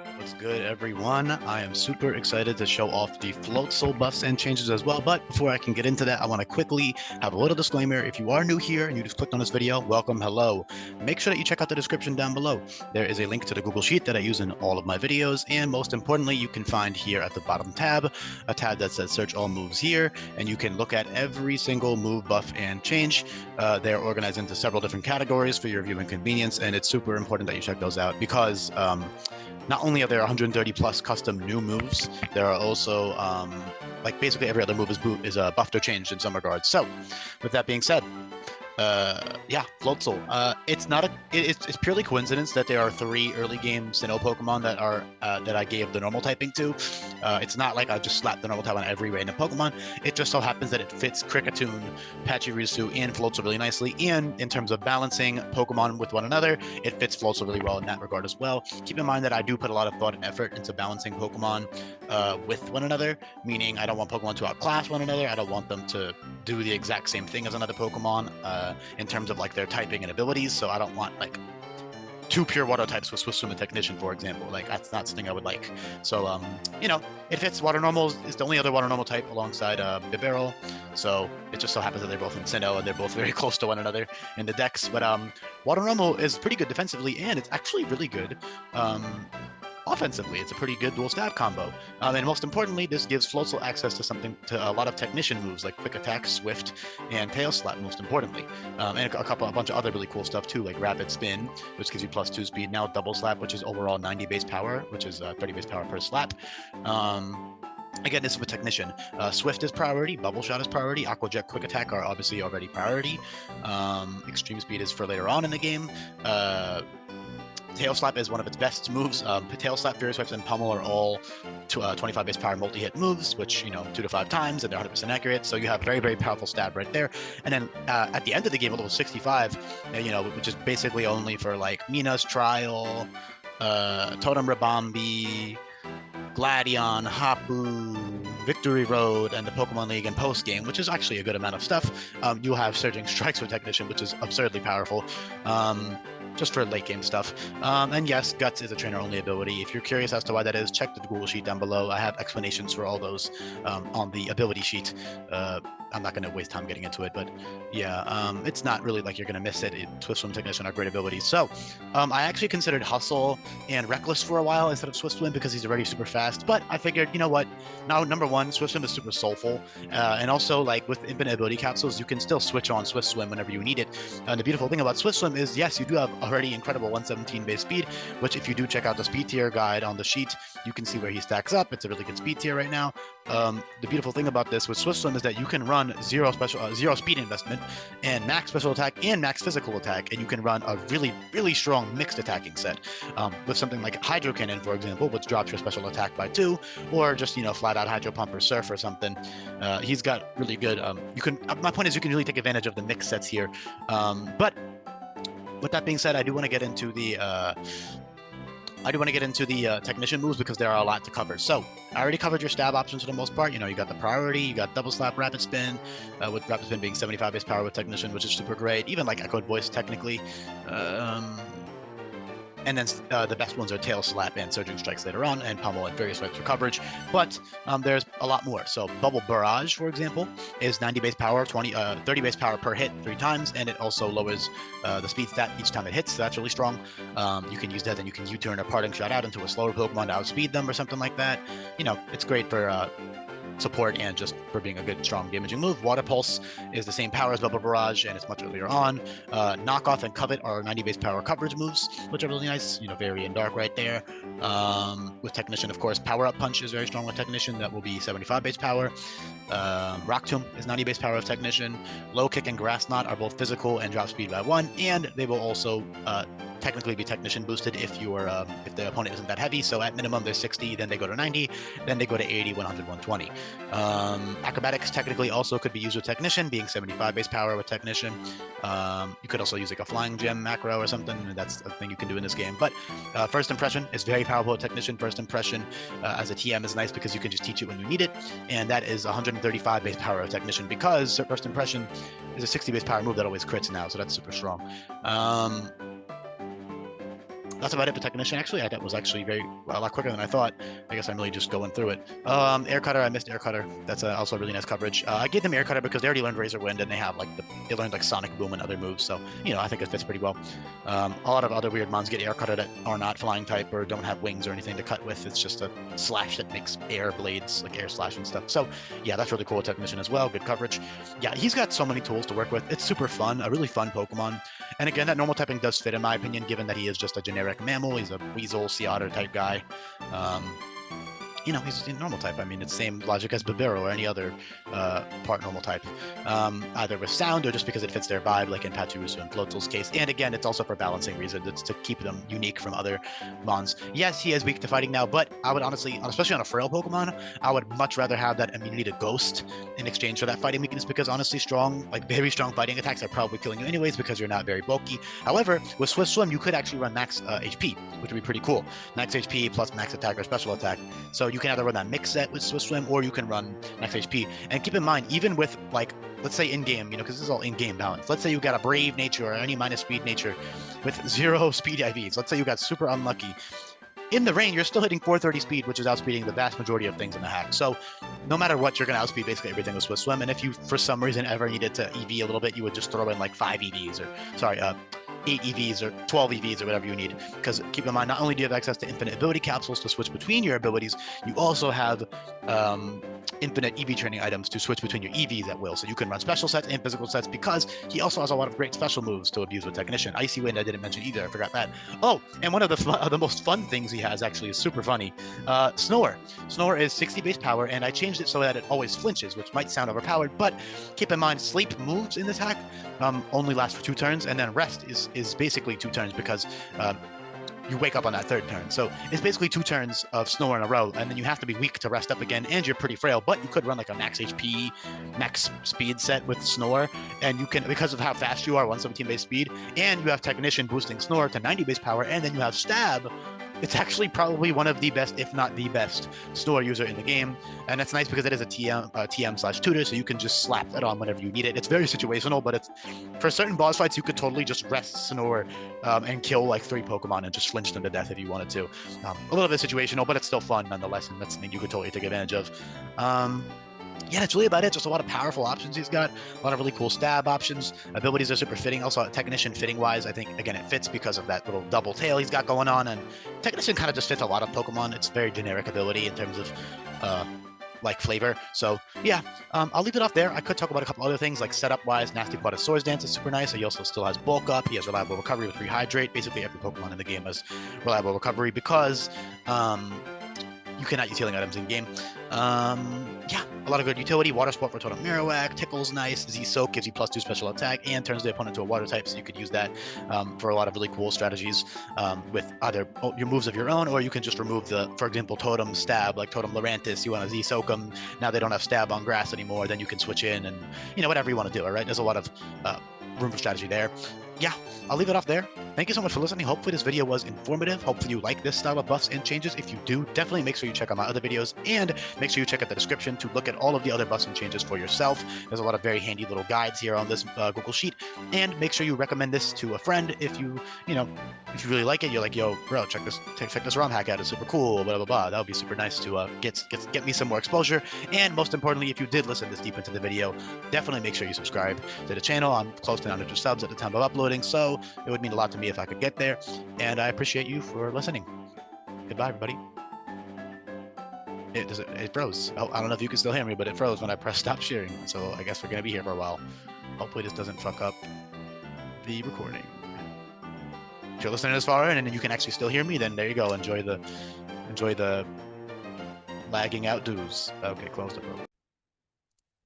What's good, everyone? I am super excited to show off the Floatzel buffs and changes as well. But before I can get into that, I want to quickly have a little disclaimer. If you are new here and you just clicked on this video, welcome, hello. Make sure that you check out the description down below. There is a link to the Google Sheet that I use in all of my videos. And most importantly, you can find here at the bottom tab, a tab that says search all moves here. And you can look at every single move, buff, and change. They're organized into several different categories for your viewing convenience. And it's super important that you check those out because not only are there 130 plus custom new moves, there are also like basically every other move is buffed or changed in some regards. So with that being said, yeah, Floatzel. It's purely coincidence that there are 3 early game Sinnoh Pokemon that I gave the normal typing to. It's not like I just slapped the normal type on every random Pokemon. It just so happens that it fits Kricketune, Pachirisu, and Floatzel really nicely. And in terms of balancing Pokemon with one another, it fits Floatzel really well in that regard as well. Keep in mind that I do put a lot of thought and effort into balancing Pokemon with one another, meaning I don't want Pokemon to outclass one another. I don't want them to do the exact same thing as another Pokemon in terms of like their typing and abilities. So I don't want like 2 pure water types with Swift Swim and Technician, for example. Like that's not something I would like. So you know, it fits water normal. Is the only other water normal type alongside Bibarel. So it just so happens that they're both in Sinnoh and they're both very close to one another in the decks. But water normal is pretty good defensively, and it's actually really good offensively. It's a pretty good dual stab combo. And most importantly, this gives Floatzel access to a lot of technician moves like Quick Attack, Swift, and Tail Slap, most importantly. And a bunch of other really cool stuff too, like Rapid Spin, which gives you +2 speed. Now Double Slap, which is overall 90 base power, which is 30 base power per slap. Again, this is with Technician. Swift is priority, Bubble Shot is priority, Aqua Jet, Quick Attack are obviously already priority. Extreme Speed is for later on in the game. Tail Slap is one of its best moves. Tail Slap, Furious Swipes, and Pummel are all 25 base power multi-hit moves, which, 2 to 5 times, and they're 100% accurate. So you have very, very powerful stab right there. And then at the end of the game, a level 65, which is basically only for like Mina's Trial, Totem Rabambi, Gladion, Hapu, Victory Road, and the Pokemon League and post game, which is actually a good amount of stuff. You'll have Surging Strikes with Technician, which is absurdly powerful. Just for late game stuff. And yes, Guts is a trainer only ability. If you're curious as to why that is, check the Google Sheet down below. I have explanations for all those on the ability sheet. I'm not going to waste time getting into it, but yeah, it's not really like you're going to miss it. Swift Swim, Technician are great abilities. So I actually considered Hustle and Reckless for a while instead of Swift Swim because he's already super fast, but I figured, you know what, now number one, Swift Swim is super soulful, and also like with infinite ability capsules, you can still switch on Swift Swim whenever you need it. And the beautiful thing about Swift Swim is, yes, you do have already incredible 117 base speed, which if you do check out the speed tier guide on the sheet, you can see where he stacks up. It's a really good speed tier right now. The beautiful thing about this with Swift Swim is that you can run zero speed investment and max special attack and max physical attack, and you can run a really, really strong mixed attacking set with something like Hydro Cannon, for example, which drops your special attack by 2, or just flat out Hydro Pump or Surf or something. He's got really good. My point is you can really take advantage of the mix sets here, but with that being said, I do want to get into the technician moves because there are a lot to cover. So I already covered your stab options for the most part. You got the priority, you got Double Slap, Rapid Spin, with Rapid Spin being 75 base power with Technician, which is super great. Even like Echoed Voice technically. And then the best ones are Tail Slap and Surging Strikes later on, and Pummel and Various Swipes for coverage. But there's a lot more. So Bubble Barrage, for example, is 90 base power, 30 base power per hit 3 times, and it also lowers the speed stat each time it hits. So that's really strong. You can use that, and you can U-turn a Parting Shot out into a slower Pokemon to outspeed them or something like that. It's great for support and just for being a good, strong damaging move. Water Pulse is the same power as Bubble Barrage, and it's much earlier on. Knockoff and Covet are 90 base power coverage moves, which are really nice. Very and Dark right there. With Technician, of course, Power Up Punch is very strong with Technician. That will be 75 base power. Rock Tomb is 90 base power of Technician. Low Kick and Grass Knot are both physical and drop speed by 1, and they will also technically be Technician boosted if the opponent isn't that heavy. So at minimum they're 60, then they go to 90, then they go to 80, 100, 120. Acrobatics technically also could be used with Technician, being 75 base power with Technician. You could also use like a Flying Gem macro or something. That's a thing you can do in this game. But First Impression is very powerful with Technician. First Impression as a TM is nice because you can just teach it when you need it, and that is 135 base power of Technician because First Impression is a 60 base power move that always crits now, so that's super strong. that's about it for Technician, actually. That was actually a lot quicker than I thought. I guess I'm really just going through it. Air Cutter, I missed Air Cutter. That's also a really nice coverage. I gave them Air Cutter because they already learned Razor Wind, and they have they learned like Sonic Boom and other moves. So, I think it fits pretty well. A lot of other weird mons get Air Cutter that are not flying type or don't have wings or anything to cut with. It's just a slash that makes air blades, like air slash and stuff. So, yeah, that's really cool with Technician as well. Good coverage. Yeah, he's got so many tools to work with. It's super fun, a really fun Pokemon. And again, that normal typing does fit, in my opinion, given that he is just a generic mammal. He's a weasel, sea otter type guy. He's a normal type. I mean, it's the same logic as Bibarel or any other part normal type, either with sound or just because it fits their vibe, like in Pachirisu and Floatzel's case. And again, it's also for balancing reasons. It's to keep them unique from other mons. Yes, he is weak to fighting now, but I would honestly, especially on a frail Pokemon, I would much rather have that immunity to Ghost in exchange for that fighting weakness, because honestly, very strong fighting attacks are probably killing you anyways because you're not very bulky. However, with Swift Swim, you could actually run max HP, which would be pretty cool. Max HP plus max attack or special attack. So you can either run that mix set with Swift Swim, or you can run max HP. And keep in mind, even with let's say in-game, because this is all in-game balance. Let's say you got a Brave nature or any minus speed nature with 0 speed IVs. Let's say you got super unlucky. In the rain, you're still hitting 430 speed, which is outspeeding the vast majority of things in the hack. So no matter what, you're going to outspeed basically everything with Swift Swim. And if you, for some reason, ever needed to EV a little bit, you would just throw in like 5 EVs, or sorry, 8 EVs or 12 EVs or whatever you need. Because keep in mind, not only do you have access to infinite ability capsules to switch between your abilities, you also have infinite EV training items to switch between your EVs at will. So you can run special sets and physical sets, because he also has a lot of great special moves to abuse with Technician. Icy Wind I didn't mention either. I forgot that. Oh, and one of the most fun things he has actually is super funny. Snore. Snore is 60 base power, and I changed it so that it always flinches, which might sound overpowered, but keep in mind, sleep moves in this hack only last for 2 turns, and then rest is basically 2 turns, because you wake up on that 3rd turn. So it's basically 2 turns of Snore in a row, and then you have to be weak to rest up again, and you're pretty frail, but you could run like a max HP, max speed set with Snore, and you can, because of how fast you are, 117 base speed, and you have Technician boosting Snore to 90 base power, and then you have Stab. It's actually probably one of the best, if not the best, Snore user in the game. And it's nice because it is a TM/tutor, so you can just slap that on whenever you need it. It's very situational, but it's for certain boss fights, you could totally just rest Snore and kill like 3 Pokemon and just flinch them to death if you wanted to. A little bit situational, but it's still fun nonetheless, and that's something you could totally take advantage of. Yeah, that's really about it. Just a lot of powerful options he's got. A lot of really cool stab options. Abilities are super fitting. Also, Technician fitting-wise, I think, again, it fits because of that little double tail he's got going on. And Technician kind of just fits a lot of Pokemon. It's very generic ability in terms of, flavor. So, yeah, I'll leave it off there. I could talk about a couple other things, like setup-wise. Nasty Swords Dance is super nice. He also still has Bulk Up. He has Reliable Recovery with Rehydrate. Basically, every Pokemon in the game has Reliable Recovery because... you cannot use healing items in game. Yeah, a lot of good utility. Water Sport for Totem Marowak. Tickle's nice. Z-Soak gives you +2 special attack and turns the opponent to a water type, so you could use that for a lot of really cool strategies with either your moves of your own, or you can just remove for example, Totem Stab, like Totem Lurantis. You want to Z-Soak them. Now they don't have Stab on grass anymore. Then you can switch in and, whatever you want to do, all right? There's a lot of room for strategy there. Yeah, I'll leave it off there. Thank you so much for listening. Hopefully this video was informative. Hopefully you like this style of buffs and changes. If you do, definitely make sure you check out my other videos, and make sure you check out the description to look at all of the other buffs and changes for yourself. There's a lot of very handy little guides here on this Google Sheet, and make sure you recommend this to a friend if you really like it. You're like, yo, bro, check this ROM hack out. It's super cool, blah, blah, blah. That would be super nice to get me some more exposure. And most importantly, if you did listen this deep into the video, definitely make sure you subscribe to the channel. I'm close to 900 subs at the time of uploading, so it would mean a lot to me if I could get there, and I appreciate you for listening. Goodbye, everybody. It froze. Oh, I don't know if you can still hear me, but it froze when I pressed stop sharing, so I guess we're going to be here for a while. Hopefully this doesn't fuck up the recording. If you're listening this far in and you can actually still hear me, then there you go. Enjoy the lagging out dues. Okay, close the program.